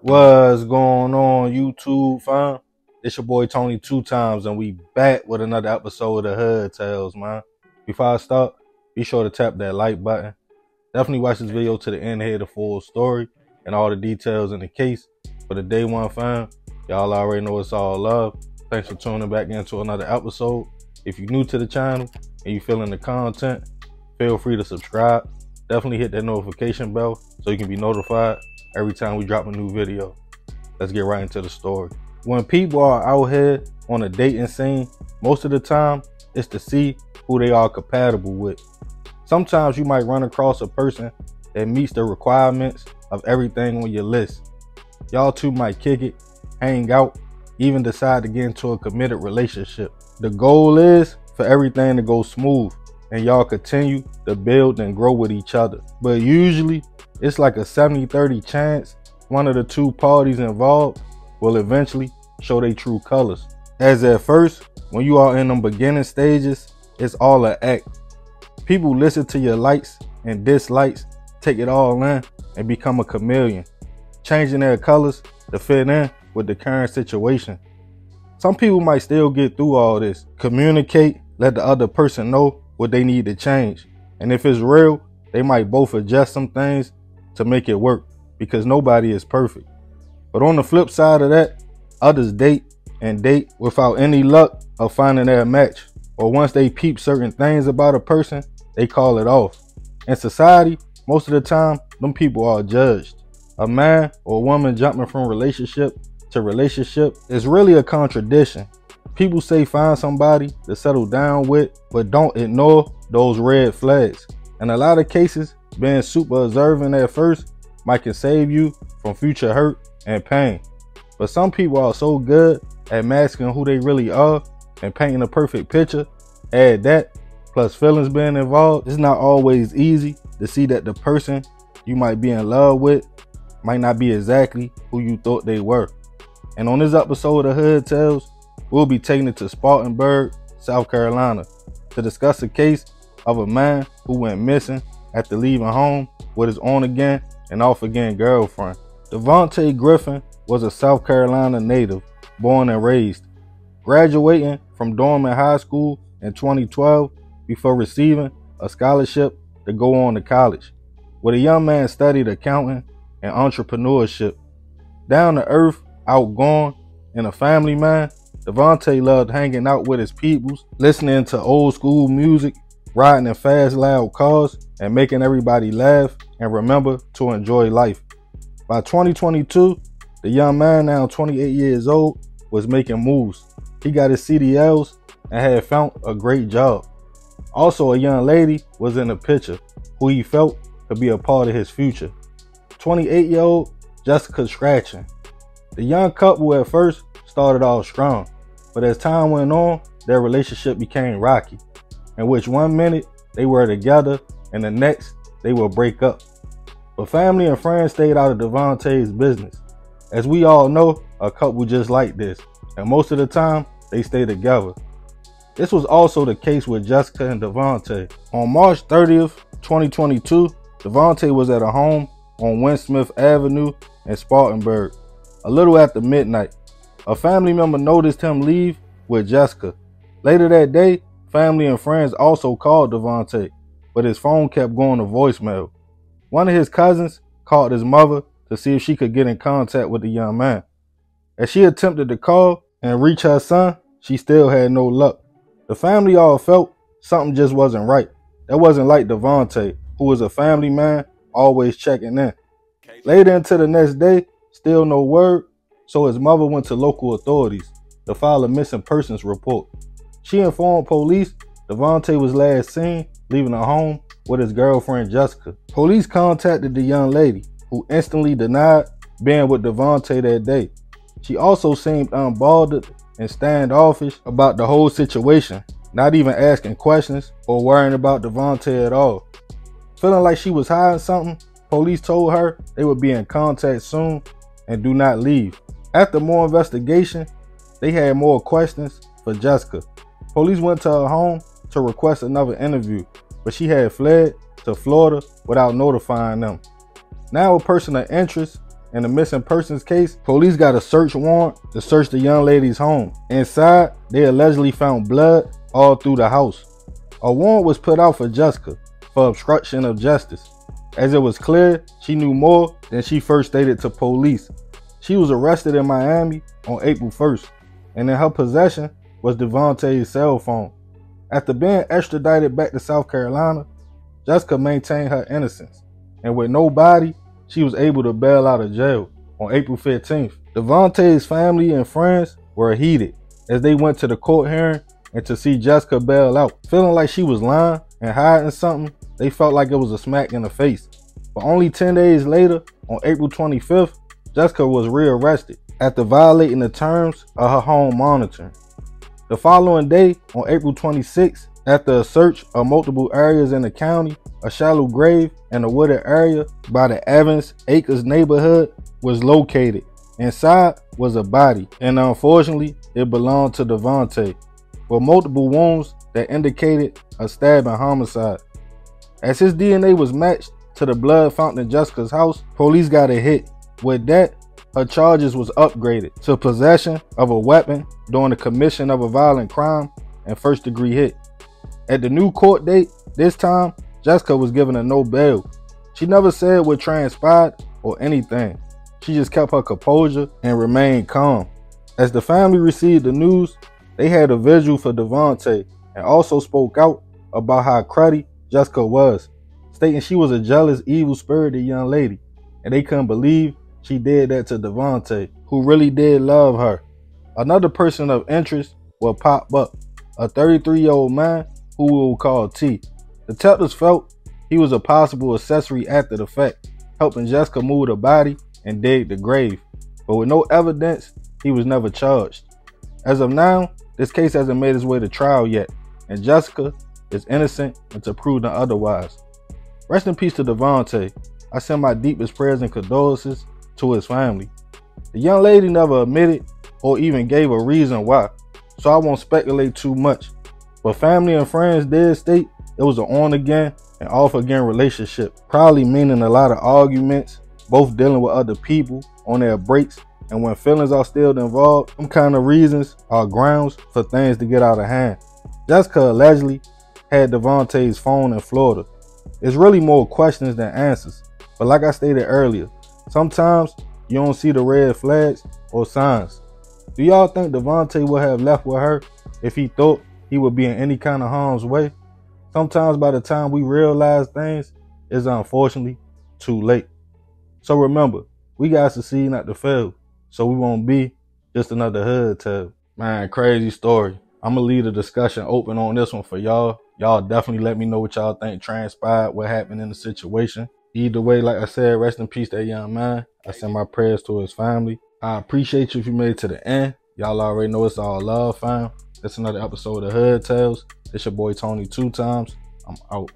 What's going on, YouTube fam? It's your boy Tony 2 times, and we back with another episode of Hood Tales, man. Before I start, be sure to tap that like button. Definitely watch this video to the end to hear the full story and all the details in the case. For the day one fam, y'all already know it's all love. Thanks for tuning back into another episode. If you're new to the channel and you feeling the content, feel free to subscribe. Definitely hit that notification bell so you can be notified every time we drop a new video. Let's get right into the story. When people are out here on a dating scene, most of the time it's to see who they are compatible with. Sometimes you might run across a person that meets the requirements of everything on your list. Y'all two might kick it, hang out, even decide to get into a committed relationship. The goal is for everything to go smooth and y'all continue to build and grow with each other. But usually it's like a 70-30 chance one of the two parties involved will eventually show their true colors. As at first, when you are in them beginning stages, it's all an act. People listen to your likes and dislikes, take it all in, and become a chameleon, changing their colors to fit in with the current situation. Some people might still get through all this, communicate, let the other person know what they need to change. And if it's real, they might both adjust some things to make it work, because nobody is perfect. But on the flip side of that, others date and date without any luck of finding their match. Or once they peep certain things about a person, they call it off. In society, most of the time, them people are judged. A man or woman jumping from relationship to relationship is really a contradiction. People say find somebody to settle down with, but don't ignore those red flags. In a lot of cases, being super observant at first might can save you from future hurt and pain. But some people are so good at masking who they really are and painting a perfect picture. Add that, plus feelings being involved, it's not always easy to see that the person you might be in love with might not be exactly who you thought they were. And on this episode of Hood Tales, we'll be taking it to Spartanburg, South Carolina, to discuss a case of a man who went missing after leaving home with his on-again and off-again girlfriend. Devontae Griffin was a South Carolina native, born and raised, graduating from Dorman High School in 2012 before receiving a scholarship to go on to college, where the young man studied accounting and entrepreneurship. Down to earth, outgoing, and a family man, Devontae loved hanging out with his peoples, listening to old school music, riding in fast, loud cars, and making everybody laugh and remember to enjoy life. By 2022, the young man, now 28 years old, was making moves. He got his CDLs and had found a great job. Also, a young lady was in the picture who he felt could be a part of his future. 28-year-old Jessica Scratching. The young couple at first started off strong, but as time went on, their relationship became rocky, in which one minute they were together and the next they would break up. But family and friends stayed out of Devontae's business. As we all know, a couple just like this, and most of the time they stay together. This was also the case with Jessica and Devontae. On March 30th, 2022, Devontae was at a home on Winsmith Avenue in Spartanburg. A little after midnight, a family member noticed him leave with Jessica. Later that day, family and friends also called Devontae, but his phone kept going to voicemail. One of his cousins called his mother to see if she could get in contact with the young man. As she attempted to call and reach her son, she still had no luck. The family all felt something just wasn't right. That wasn't like Devontae, who was a family man, always checking in. Later into the next day, still no word, so his mother went to local authorities to file a missing persons report. She informed police Devontae was last seen leaving a home with his girlfriend Jessica. Police contacted the young lady, who instantly denied being with Devontae that day. She also seemed unbothered and standoffish about the whole situation, not even asking questions or worrying about Devontae at all. Feeling like she was hiding something, police told her they would be in contact soon and do not leave. After more investigation, they had more questions for Jessica. Police went to her home to request another interview, but she had fled to Florida without notifying them. Now a person of interest In the missing persons case, police got a search warrant to search the young lady's home. Inside, they allegedly found blood all through the house. A warrant was put out for Jessica for obstruction of justice, as it was clear she knew more than she first stated to police. She was arrested in Miami on April 1st, and in her possession was Devontae's cell phone. After being extradited back to South Carolina, Jessica maintained her innocence, and with no body, she was able to bail out of jail on April 15th. Devontae's family and friends were heated as they went to the court hearing and to see Jessica bail out. Feeling like she was lying and hiding something, they felt like it was a smack in the face. But only 10 days later, on April 25th, Jessica was rearrested after violating the terms of her home monitoring. The following day, on April 26th, after a search of multiple areas in the county, a shallow grave in a wooded area by the Evans Acres neighborhood was located. Inside was a body, and unfortunately, it belonged to Devontae, with multiple wounds that indicated a stabbing homicide. As his DNA was matched to the blood found in Jessica's house, police got a hit. With that, her charges was upgraded to possession of a weapon during the commission of a violent crime and first-degree hit. At the new court date, this time, Jessica was given a no bail. She never said what transpired or anything. She just kept her composure and remained calm. As the family received the news, they had a visual for Devontae and also spoke out about how cruddy Jessica was, stating she was a jealous, evil-spirited young lady, and they couldn't believe she did that to Devontae, who really did love her. Another person of interest will pop up, a 33-year-old man who we will call T. Detectives felt he was a possible accessory after the fact, helping Jessica move the body and dig the grave, but with no evidence, he was never charged. As of now, this case hasn't made its way to trial yet, and Jessica is innocent until proven otherwise. Rest in peace to Devontae. I send my deepest prayers and condolences to his family. The young lady never admitted or even gave a reason why, so I won't speculate too much. But family and friends did state it was an on-again and off-again relationship, probably meaning a lot of arguments, both dealing with other people on their breaks, and when feelings are still involved, some kind of reasons are grounds for things to get out of hand. Jessica allegedly had Devontae's phone in Florida. It's really more questions than answers, but like I stated earlier, sometimes you don't see the red flags or signs. Do y'all think Devontae would have left with her if he thought he would be in any kind of harm's way? Sometimes by the time we realize things, it's unfortunately too late. So remember, we got to succeed not to fail, so we won't be just another hood tale. Man, crazy story. I'm going to leave the discussion open on this one for y'all. Y'all definitely let me know what y'all think transpired, what happened in the situation. Either way, like I said, rest in peace to that young man. I send my prayers to his family. I appreciate you if you made it to the end. Y'all already know it's all love, fam. That's another episode of Hood Tales. It's your boy Tony 2 times. I'm out.